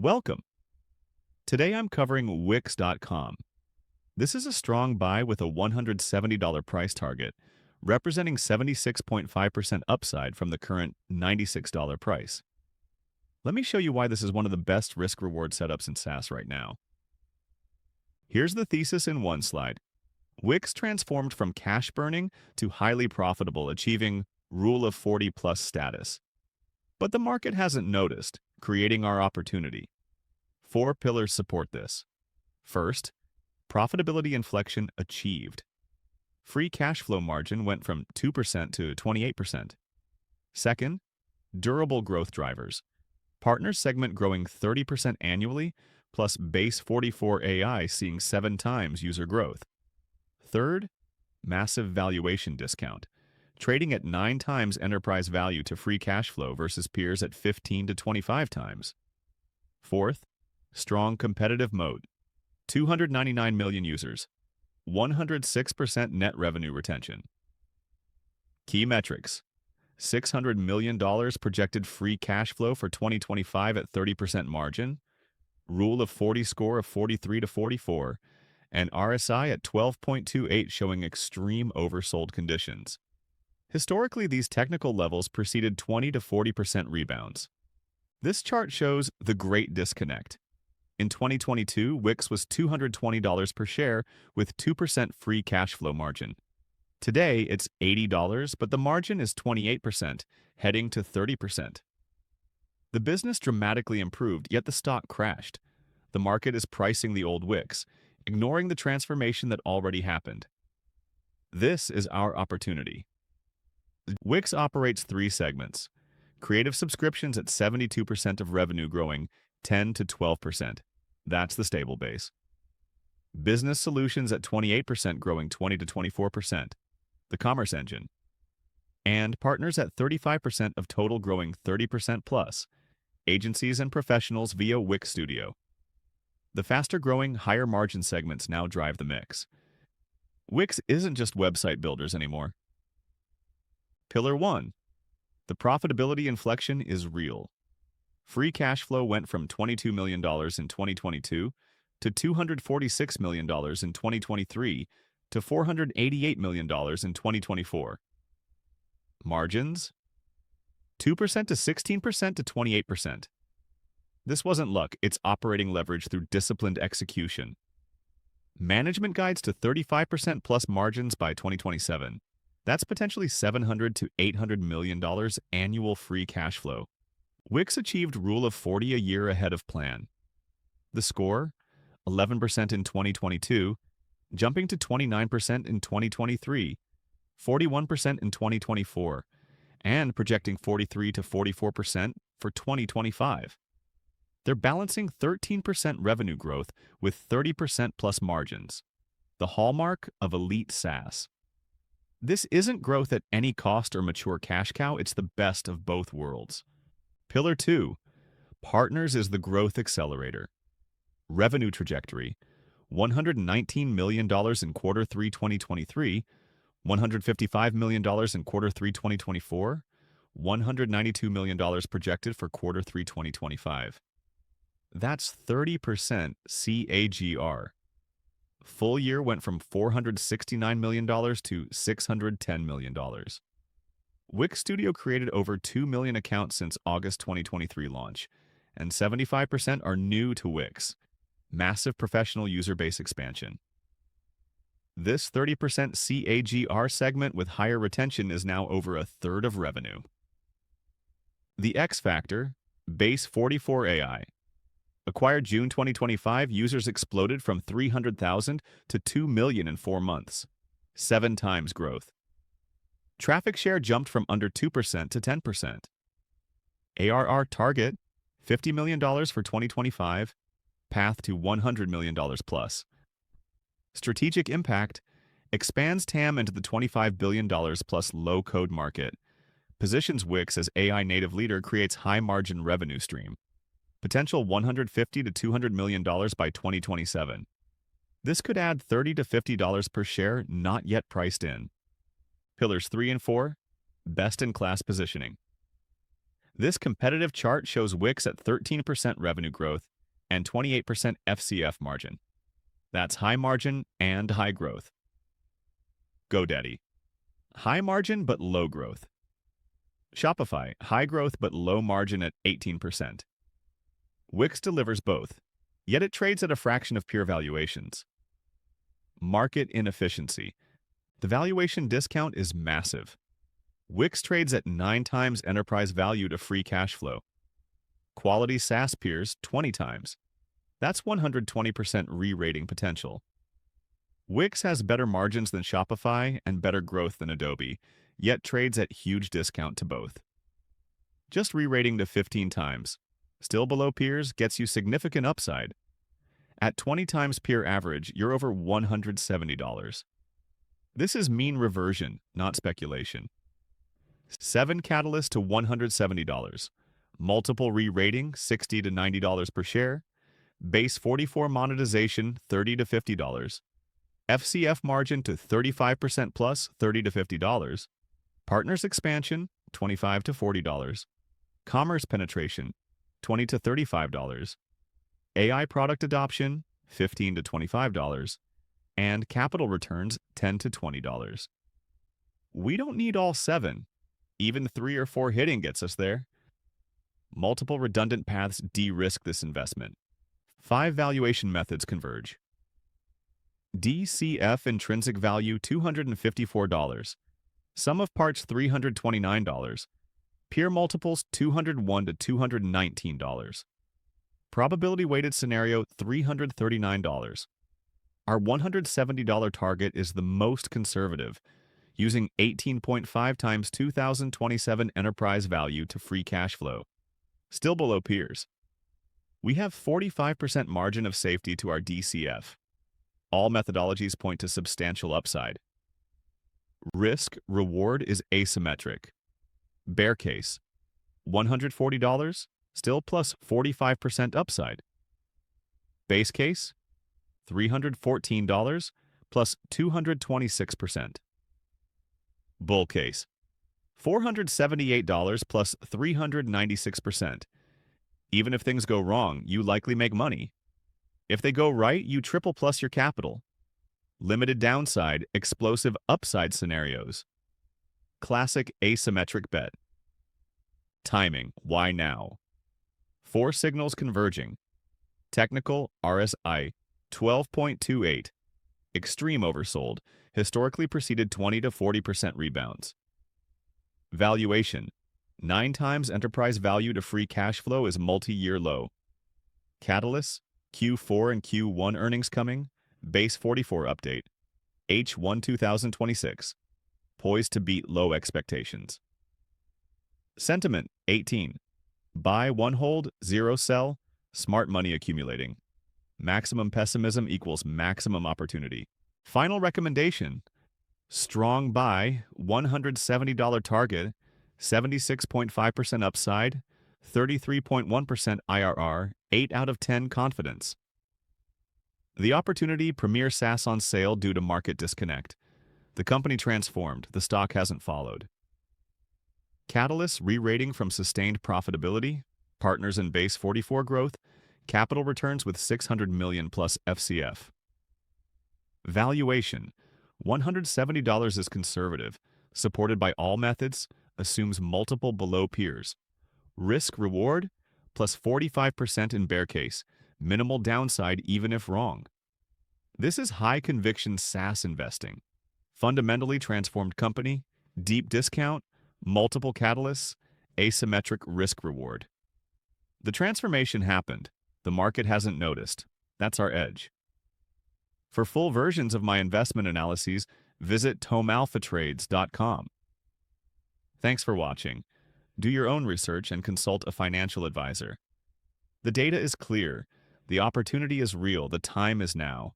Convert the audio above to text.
Welcome. Today I'm covering Wix.com. This is a strong buy with a $170 price target, representing 76.5% upside from the current $96 price. Let me show you why this is one of the best risk-reward setups in SaaS right now. Here's the thesis in one slide. Wix transformed from cash burning to highly profitable, achieving Rule of 40 plus status. But the market hasn't noticed, creating our opportunity. 4 pillars support this. First, profitability inflection achieved. Free cash flow margin went from 2% to 28%. Second, durable growth drivers. Partner segment growing 30% annually, plus Base44 AI seeing 7 times user growth. Third, massive valuation discount, trading at 9 times enterprise value to free cash flow versus peers at 15 to 25 times. Fourth, strong competitive moat, 299 million users, 106% net revenue retention. Key metrics: $600 million projected free cash flow for 2025 at 30% margin, Rule of 40 score of 43 to 44, and RSI at 12.28 showing extreme oversold conditions. Historically, these technical levels preceded 20 to 40% rebounds. This chart shows the great disconnect. In 2022, Wix was $220 per share with 2% free cash flow margin. Today, it's $80, but the margin is 28%, heading to 30%. The business dramatically improved, yet the stock crashed. The market is pricing the old Wix, ignoring the transformation that already happened. This is our opportunity. Wix operates 3 segments. Creative subscriptions at 72% of revenue growing 10 to 12%. That's the stable base. Business solutions at 28% growing 20 to 24%. The commerce engine. And partners at 35% of total growing 30% plus. Agencies and professionals via Wix Studio. The faster-growing, higher-margin segments now drive the mix. Wix isn't just website builders anymore. Pillar 1. The profitability inflection is real. Free cash flow went from $22 million in 2022 to $246 million in 2023 to $488 million in 2024. Margins? 2% to 16% to 28%. This wasn't luck, it's operating leverage through disciplined execution. Management guides to 35% plus margins by 2027. That's potentially $700 to $800 million annual free cash flow. Wix achieved Rule of 40 a year ahead of plan. The score? 11% in 2022, jumping to 29% in 2023, 41% in 2024, and projecting 43 to 44% for 2025. They're balancing 13% revenue growth with 30% plus margins, the hallmark of elite SaaS. This isn't growth at any cost or mature cash cow, it's the best of both worlds. Pillar 2. Partners is the growth accelerator. Revenue trajectory: $119 million in Q3 2023, $155 million in Q3 2024, $192 million projected for Q3 2025. That's 30% CAGR. Full year went from $469 million to $610 million. Wix Studio created over 2 million accounts since August 2023 launch, and 75% are new to Wix. Massive professional user base expansion. This 30% CAGR segment with higher retention is now over a third of revenue. The X Factor, Base44 AI. Acquired June 2025, users exploded from 300,000 to 2 million in 4 months. 7 times growth. Traffic share jumped from under 2% to 10%. ARR target, $50 million for 2025, path to $100 million plus. Strategic impact, expands TAM into the $25 billion plus low-code market. Positions Wix as AI-native leader, creates high-margin revenue stream. Potential $150 to $200 million by 2027. This could add $30 to $50 per share, not yet priced in. Pillars 3 and 4, best-in-class positioning. This competitive chart shows Wix at 13% revenue growth, and 28% FCF margin. That's high margin and high growth. GoDaddy, high margin but low growth. Shopify, high growth but low margin at 18%. Wix delivers both, yet it trades at a fraction of peer valuations. Market inefficiency. The valuation discount is massive. Wix trades at 9 times enterprise value to free cash flow. Quality SaaS peers 20 times. That's 120% re-rating potential. Wix has better margins than Shopify and better growth than Adobe, yet trades at huge discount to both. Just re-rating to 15 times, still below peers, gets you significant upside. At 20 times peer average, you're over $170. This is mean reversion, not speculation. 7 catalysts to $170. Multiple re-rating, $60 to $90 per share. Base44 monetization, $30 to $50. FCF margin to 35% plus, $30 to $50. Partners expansion, $25 to $40. Commerce penetration, $20 to $35. AI product adoption, $15 to $25. And capital returns, $10 to $20. We don't need all 7. Even 3 or 4 hitting gets us there. Multiple redundant paths de-risk this investment. 5 valuation methods converge. DCF intrinsic value $254. Sum of parts $329. Peer multiples $201 to $219. Probability weighted scenario $339. Our $170 target is the most conservative, using 18.5 times 2027 enterprise value to free cash flow, still below peers. We have 45% margin of safety to our DCF. All methodologies point to substantial upside. Risk-reward is asymmetric. Bear case, $140, still plus 45% upside. Base case, $314, plus 226%. Bull case, $478 plus 396%. Even if things go wrong, you likely make money. If they go right, you triple plus your capital. Limited downside, explosive upside scenarios. Classic asymmetric bet. Timing, why now? 4 signals converging. Technical, RSI, 12.28. Extreme oversold, historically preceded 20 to 40% rebounds. Valuation, 9 times enterprise value to free cash flow is multi-year low. Catalysts, Q4 and Q1 earnings coming, Base44 update, H1 2026, poised to beat low expectations. Sentiment, 18, buy 1 hold, 0 sell, smart money accumulating. Maximum pessimism equals maximum opportunity. Final recommendation, strong buy, $170 target, 76.5% upside, 33.1% IRR, 8 out of 10 confidence. The opportunity, premier SaaS on sale due to market disconnect. The company transformed, the stock hasn't followed. Catalysts, re-rating from sustained profitability, partners in Base44 growth, capital returns with $600 million plus FCF. Valuation, $170 is conservative, supported by all methods, assumes multiple below peers. Risk-reward, plus 45% in bear case, minimal downside even if wrong. This is high-conviction SaaS investing. Fundamentally transformed company, deep discount, multiple catalysts, asymmetric risk-reward. The transformation happened. The market hasn't noticed. That's our edge. For full versions of my investment analyses, visit tomalphatrades.com. Thanks for watching. Do your own research and consult a financial advisor. The data is clear. The opportunity is real. The time is now.